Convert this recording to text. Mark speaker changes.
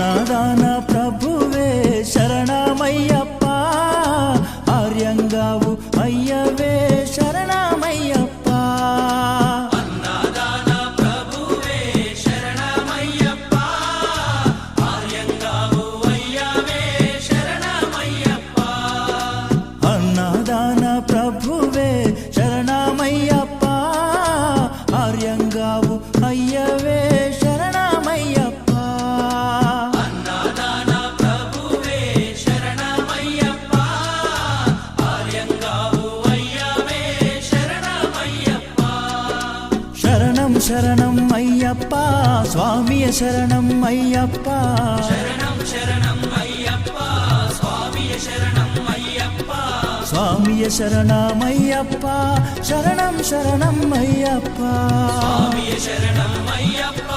Speaker 1: అన్నదాన ప్రభువే శరణమయ్యప్ప, ఆర్యంగావు అయ్యవే శరణమయ్యప్ప.
Speaker 2: అన్నదాన ప్రభువే శరణమయ్యప్ప, ఆర్యంగావు అయ్యవే శరణమయ్యప్ప.
Speaker 1: అన్నదాన ప్రభువే శరణమయ్యప్ప, ఆర్యంగావు అయ్యవే శరణమయ్యప్ప.
Speaker 2: అన్నదాన ప్రభువే శరణమయ్యప్ప, ఆర్యంగావు అయ్యవే శరణమయ్యప్ప.
Speaker 1: శరణం శరణం అయ్యప్ప, స్వామియ శరణం అయ్యప్ప.
Speaker 2: శరణం శరణం అయ్యప్ప, స్వామియ శరణం అయ్యప్ప.
Speaker 1: స్వామియ శరణమయ్యప్ప, శరణం శరణం అయ్యప్ప.
Speaker 2: స్వామియ శరణం అయ్యప్ప.